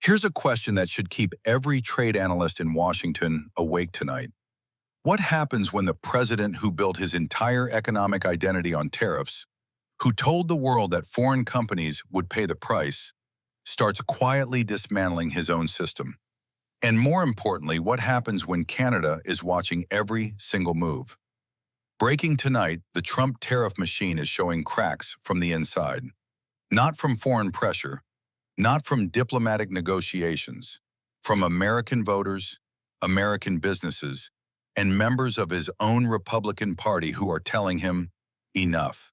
Here's a question that should keep every trade analyst in Washington awake tonight. What happens when the president who built his entire economic identity on tariffs, who told the world that foreign companies would pay the price, starts quietly dismantling his own system? And more importantly, what happens when Canada is watching every single move? Breaking tonight, the Trump tariff machine is showing cracks from the inside. Not from foreign pressure, not from diplomatic negotiations, from American voters, American businesses, and members of his own Republican Party who are telling him, enough.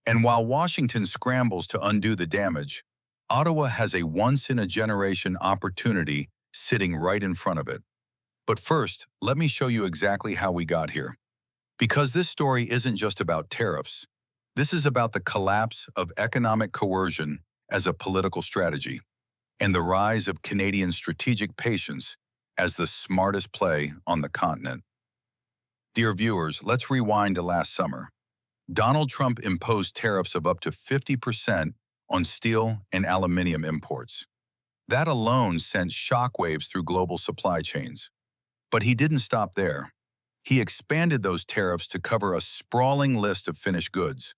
And while Washington scrambles to undo the damage, Ottawa has a once-in-a-generation opportunity sitting right in front of it. But first, let me show you exactly how we got here. Because this story isn't just about tariffs. This is about the collapse of economic coercion as a political strategy, and the rise of Canadian strategic patience as the smartest play on the continent. Dear viewers, let's rewind to last summer. Donald Trump imposed tariffs of up to 50% on steel and aluminium imports. That alone sent shockwaves through global supply chains. But he didn't stop there. He expanded those tariffs to cover a sprawling list of finished goods: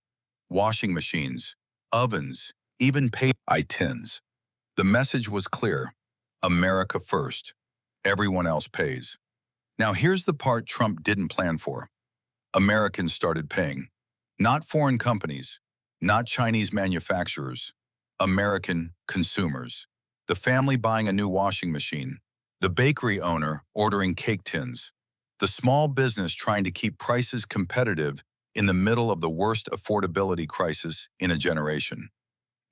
washing machines, ovens, even paper tins. The message was clear: America first. Everyone else pays. Now here's the part Trump didn't plan for. Americans started paying. Not foreign companies, not Chinese manufacturers, American consumers. The family buying a new washing machine, the bakery owner ordering cake tins, the small business trying to keep prices competitive in the middle of the worst affordability crisis in a generation.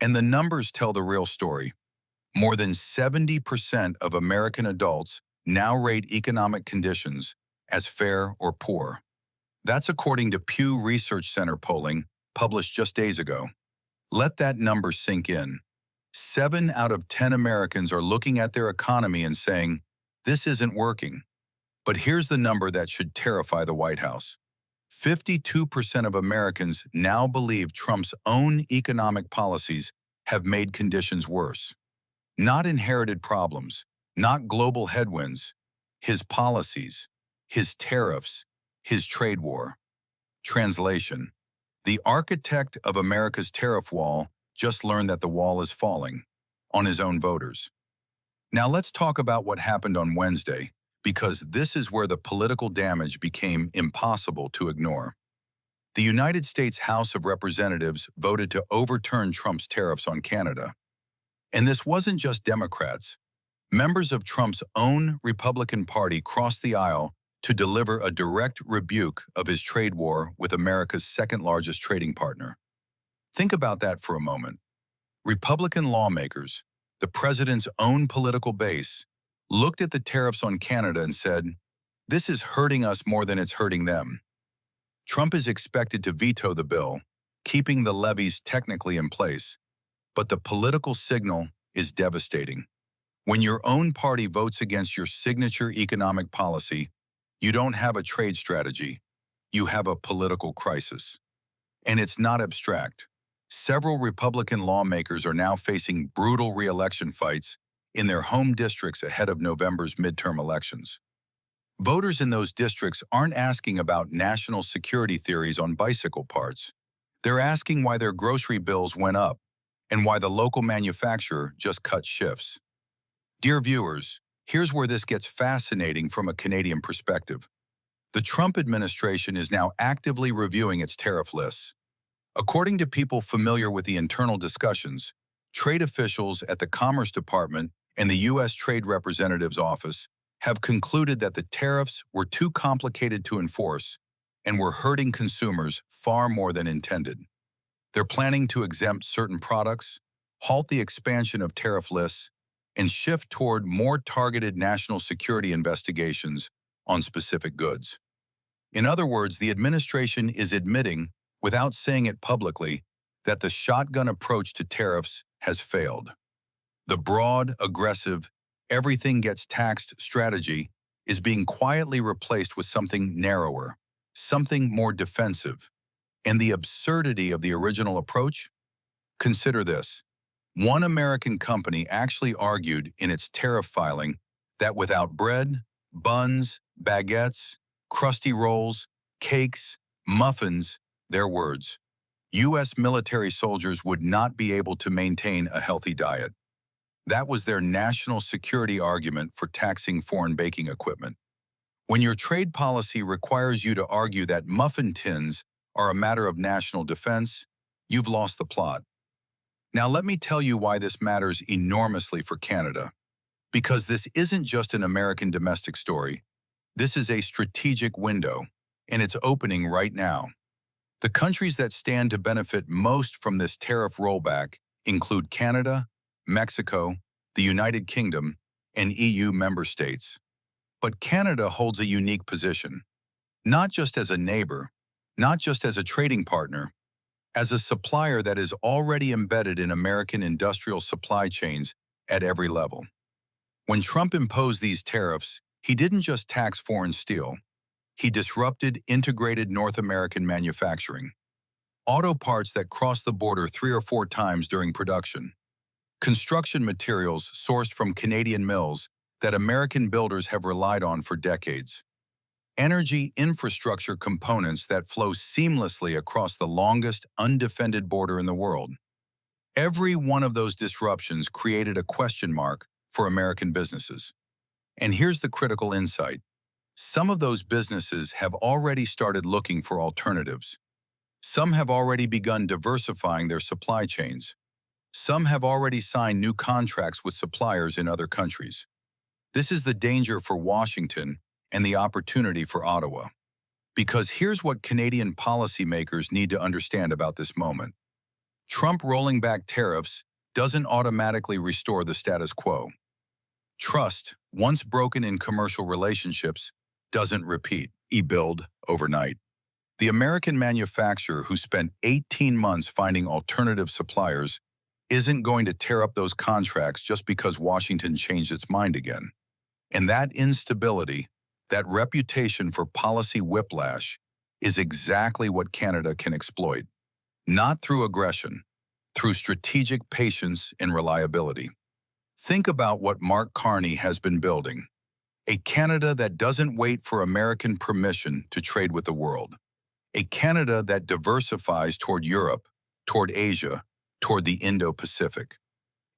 And the numbers tell the real story. More than 70% of American adults now rate economic conditions as fair or poor. That's according to Pew Research Center polling published just days ago. Let that number sink in. 7 out of 10 Americans are looking at their economy and saying, this isn't working. But here's the number that should terrify the White House. 52% of Americans now believe Trump's own economic policies have made conditions worse. Not inherited problems, not global headwinds, his policies, his tariffs, his trade war. Translation: the architect of America's tariff wall just learned that the wall is falling on his own voters. Now let's talk about what happened on Wednesday, because this is where the political damage became impossible to ignore. The United States House of Representatives voted to overturn Trump's tariffs on Canada. And this wasn't just Democrats. Members of Trump's own Republican Party crossed the aisle to deliver a direct rebuke of his trade war with America's second-largest trading partner. Think about that for a moment. Republican lawmakers, the president's own political base, looked at the tariffs on Canada and said, this is hurting us more than it's hurting them. Trump is expected to veto the bill, keeping the levies technically in place, but the political signal is devastating. When your own party votes against your signature economic policy, you don't have a trade strategy, you have a political crisis. And it's not abstract. Several Republican lawmakers are now facing brutal re-election fights in their home districts ahead of November's midterm elections. Voters in those districts aren't asking about national security theories on bicycle parts. They're asking why their grocery bills went up and why the local manufacturer just cut shifts. Dear viewers, here's where this gets fascinating from a Canadian perspective. The Trump administration is now actively reviewing its tariff lists. According to people familiar with the internal discussions, trade officials at the Commerce Department and the U.S. Trade Representative's Office have concluded that the tariffs were too complicated to enforce and were hurting consumers far more than intended. They're planning to exempt certain products, halt the expansion of tariff lists, and shift toward more targeted national security investigations on specific goods. In other words, the administration is admitting, without saying it publicly, that the shotgun approach to tariffs has failed. The broad, aggressive, everything gets taxed strategy is being quietly replaced with something narrower, something more defensive. And the absurdity of the original approach? Consider this. One American company actually argued in its tariff filing that without bread, buns, baguettes, crusty rolls, cakes, muffins, their words, U.S. military soldiers would not be able to maintain a healthy diet. That was their national security argument for taxing foreign baking equipment. When your trade policy requires you to argue that muffin tins are a matter of national defense, you've lost the plot. Now let me tell you why this matters enormously for Canada. Because this isn't just an American domestic story. This is a strategic window, and it's opening right now. The countries that stand to benefit most from this tariff rollback include Canada, Mexico, the United Kingdom, and EU member states. But Canada holds a unique position, not just as a neighbor, not just as a trading partner, as a supplier that is already embedded in American industrial supply chains at every level. When Trump imposed these tariffs, he didn't just tax foreign steel. He disrupted integrated North American manufacturing. Auto parts that cross the border 3 or 4 times during production. Construction materials sourced from Canadian mills that American builders have relied on for decades. Energy infrastructure components that flow seamlessly across the longest undefended border in the world. Every one of those disruptions created a question mark for American businesses. And here's the critical insight. Some of those businesses have already started looking for alternatives. Some have already begun diversifying their supply chains. Some have already signed new contracts with suppliers in other countries. This is the danger for Washington and the opportunity for Ottawa. Because here's what Canadian policymakers need to understand about this moment. Trump rolling back tariffs doesn't automatically restore the status quo. Trust, once broken in commercial relationships, doesn't rebuild overnight. The American manufacturer who spent 18 months finding alternative suppliers isn't going to tear up those contracts just because Washington changed its mind again. And that instability, that reputation for policy whiplash, is exactly what Canada can exploit. Not through aggression, through strategic patience and reliability. Think about what Mark Carney has been building. A Canada that doesn't wait for American permission to trade with the world. A Canada that diversifies toward Europe, toward Asia, toward the Indo-Pacific.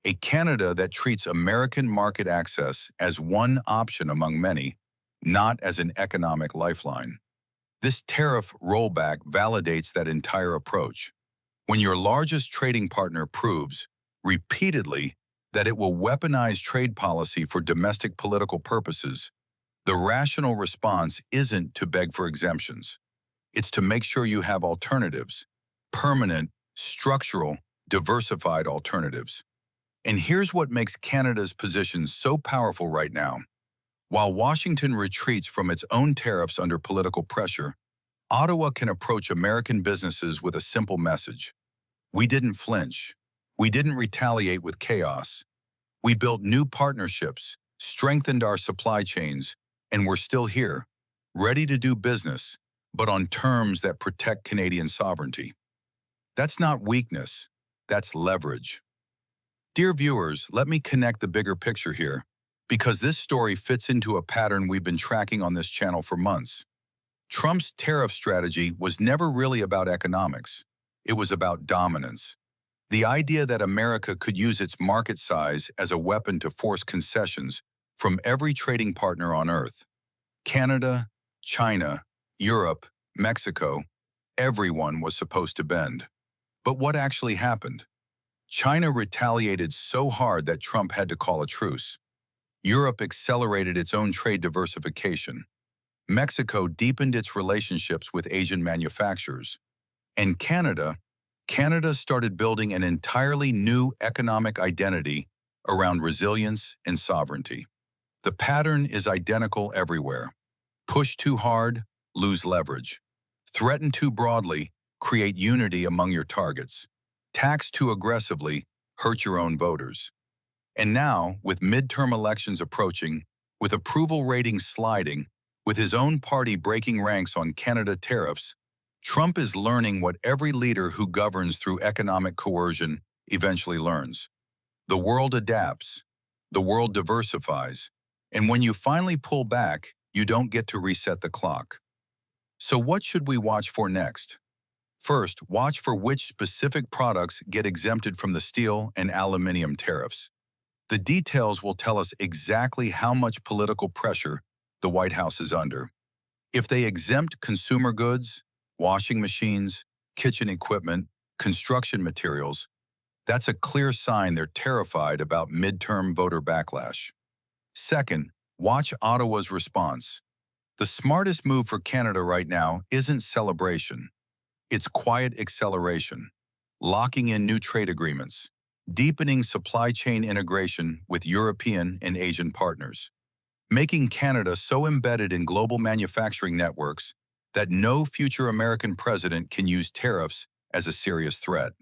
A Canada that treats American market access as one option among many, not as an economic lifeline. This tariff rollback validates that entire approach. When your largest trading partner proves, repeatedly, that it will weaponize trade policy for domestic political purposes, the rational response isn't to beg for exemptions. It's to make sure you have alternatives, permanent, structural, diversified alternatives. And here's what makes Canada's position so powerful right now. While Washington retreats from its own tariffs under political pressure, Ottawa can approach American businesses with a simple message. We didn't flinch. We didn't retaliate with chaos. We built new partnerships, strengthened our supply chains, and we're still here, ready to do business, but on terms that protect Canadian sovereignty. That's not weakness, that's leverage. Dear viewers, let me connect the bigger picture here, because this story fits into a pattern we've been tracking on this channel for months. Trump's tariff strategy was never really about economics. It was about dominance. The idea that America could use its market size as a weapon to force concessions from every trading partner on Earth. Canada, China, Europe, Mexico, everyone was supposed to bend. But what actually happened? China retaliated so hard that Trump had to call a truce. Europe accelerated its own trade diversification. Mexico deepened its relationships with Asian manufacturers. And Canada started building an entirely new economic identity around resilience and sovereignty. The pattern is identical everywhere. Push too hard, lose leverage. Threaten too broadly, create unity among your targets. Tax too aggressively, hurt your own voters. And now, with midterm elections approaching, with approval ratings sliding, with his own party breaking ranks on Canada tariffs, Trump is learning what every leader who governs through economic coercion eventually learns. The world adapts, the world diversifies, and when you finally pull back, you don't get to reset the clock. So what should we watch for next? First, watch for which specific products get exempted from the steel and aluminum tariffs. The details will tell us exactly how much political pressure the White House is under. If they exempt consumer goods, washing machines, kitchen equipment, construction materials, that's a clear sign they're terrified about midterm voter backlash. Second, watch Ottawa's response. The smartest move for Canada right now isn't celebration. It's quiet acceleration, locking in new trade agreements, deepening supply chain integration with European and Asian partners, making Canada so embedded in global manufacturing networks that no future American president can use tariffs as a serious threat.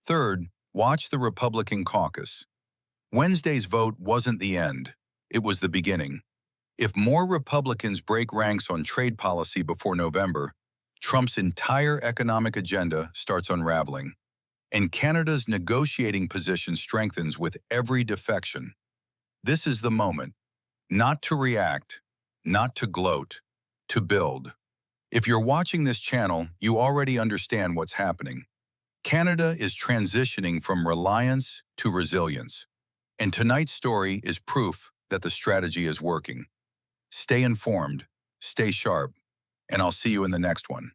Third, watch the Republican caucus. Wednesday's vote wasn't the end, it was the beginning. If more Republicans break ranks on trade policy before November, Trump's entire economic agenda starts unraveling, and Canada's negotiating position strengthens with every defection. This is the moment, not to react, not to gloat, to build. If you're watching this channel, you already understand what's happening. Canada is transitioning from reliance to resilience, and tonight's story is proof that the strategy is working. Stay informed, stay sharp, and I'll see you in the next one.